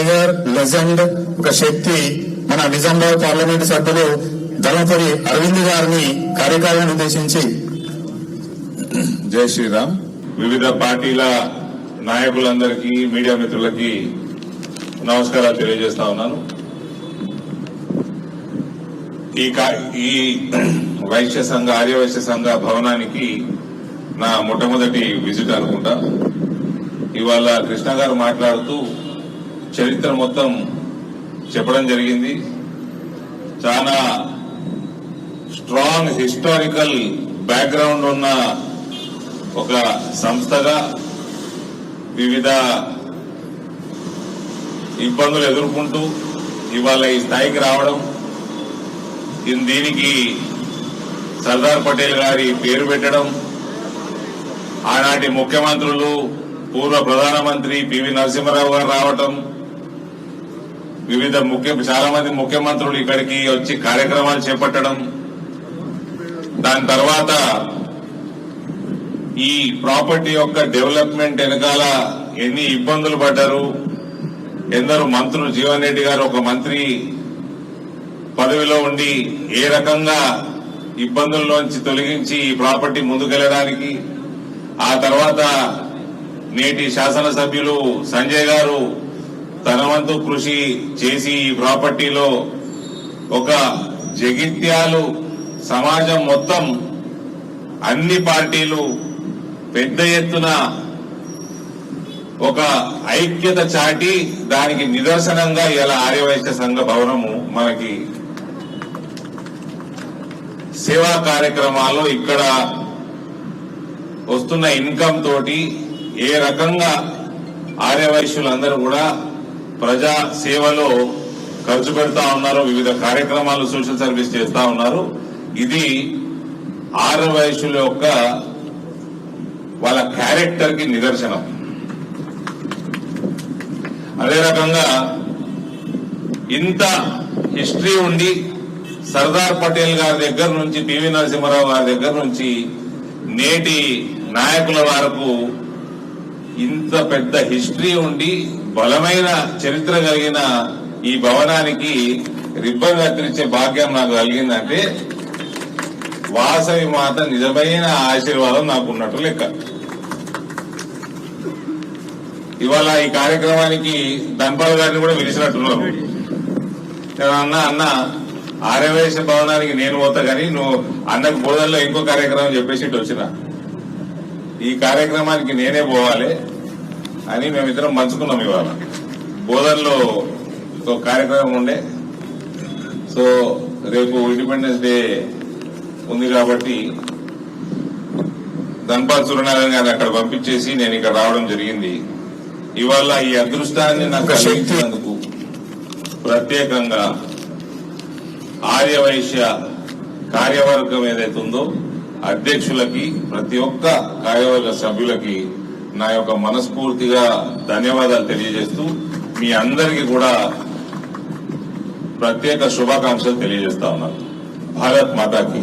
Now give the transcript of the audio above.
Tiger legend ఒక శక్తి మన Nizamabad parliament సభ్యులు ధర్మపురి అరవింద్ గారిని కార్యక్రమాన్ని ఉద్దేశించి. జై శ్రీరామ్. వివిధ పార్టీల నాయకులందరికీ మీడియా మిత్రులకి నమస్కారాలు తెలియజేస్తా ఉన్నాను. ఈ వైశ్య సంఘ ఆర్యవైశ్య సంఘ భవనానికి నా మొట్టమొదటి విజిట్ అనుకుంటా. ఇవాళ కృష్ణ గారు మాట్లాడుతూ చరిత్ర మొత్తం చెప్పడం జరిగింది. చాలా స్ట్రాంగ్ హిస్టారికల్ బ్యాక్గ్రౌండ్ ఉన్న ఒక సంస్థగా వివిధ ఇబ్బందులు ఎదుర్కొంటూ ఇవాళ ఈ స్థాయికి రావడం, దీనికి సర్దార్ పటేల్ గారి పేరు పెట్టడం, ఆనాటి ముఖ్యమంత్రులు పూర్వ ప్రధానమంత్రి పివి నరసింహారావు గారు రావటం, చాలా మంది ముఖ్యమంత్రులు ఇక్కడికి వచ్చి కార్యక్రమాలు చేపట్టడం, దాని తర్వాత ఈ ప్రాపర్టీ యొక్క డెవలప్మెంట్ వెనకాల ఎన్ని ఇబ్బందులు పడ్డారు, ఎందరో మంత్రులు, జీవన్ రెడ్డి గారు ఒక మంత్రి పదవిలో ఉండి ఏ రకంగా ఇబ్బందుల్లోంచి తొలగించి ఈ ప్రాపర్టీ ముందుకెళ్లడానికి, ఆ తర్వాత నేటి శాసనసభ్యులు సంజయ్ గారు తన వంతు కృషి చేసి ఈ ప్రాపర్టీలో ఒక జగిత్యాలు సమాజం మొత్తం అన్ని పార్టీలు పెద్ద ఎత్తున ఒక ఐక్యత చాటి దానికి నిదర్శనంగా ఇలా ఆర్యవైశ్య సంఘ భవనము మనకి సేవా కార్యక్రమాల్లో ఇక్కడ వస్తున్న ఇన్కమ్ తోటి ఏ రకంగా ఆర్యవైశ్యులందరూ కూడా ప్రజా సేవలో ఖర్చు పెడతా ఉన్నారు, వివిధ కార్యక్రమాలు సోషల్ సర్వీస్ చేస్తా ఉన్నారు. ఇది ఆర్యవైశ్యుల యొక్క వాళ్ళ క్యారెక్టర్ కి నిదర్శనం. అదే రకంగా ఇంత హిస్టరీ ఉండి సర్దార్ పటేల్ గారి దగ్గర నుంచి పివి నరసింహారావు గారి దగ్గర నుంచి నేటి నాయకుల వరకు ఇంత పెద్ద హిస్టరీ ఉండి బలమైన చరిత్ర కలిగిన ఈ భవనానికి రిబ్బన్ కత్తిరించే భాగ్యం నాకు కలిగిందంటే వాసవి మాత నిజమైన ఆశీర్వాదం నాకు ఉన్నట్టు లెక్క. ఇవాళ ఈ కార్యక్రమానికి ధన్పాల్ గారిని కూడా పిలిచినట్టున్నాను. అన్న ఆర్యవైశ్య భవనానికి నేను పోతా కానీ నువ్వు అన్నకు బోధనలో ఇంకో కార్యక్రమం చెప్పేసి ఇటు వచ్చిన, ఈ కార్యక్రమానికి నేనే పోవాలి అని మేమిద్దరం మంచుకున్నాం. ఇవాళ బోధనలో ఒక కార్యక్రమం ఉండే, సో రేపు ఇండిపెండెన్స్ డే ఉంది కాబట్టి ధన్పాల్ సూర్యనారాయణ గారిని అక్కడ పంపించేసి నేను ఇక్కడ రావడం జరిగింది. ఇవాళ ఈ అదృష్టాన్ని నాకు కలిగించినందుకు ప్రత్యేకంగా ఆర్యవైశ్య కార్యవర్గం ఏదైతే ఉందో అధ్యక్షులకి, ప్రతి ఒక్క కార్యవర్గ సభ్యులకి నా యొక్క మనస్ఫూర్తిగా ధన్యవాదాలు తెలియజేస్తూ మీ అందరికీ కూడా ప్రత్యేక శుభాకాంక్షలు తెలియజేస్తా ఉన్నాను. భారత్ మాతాకి.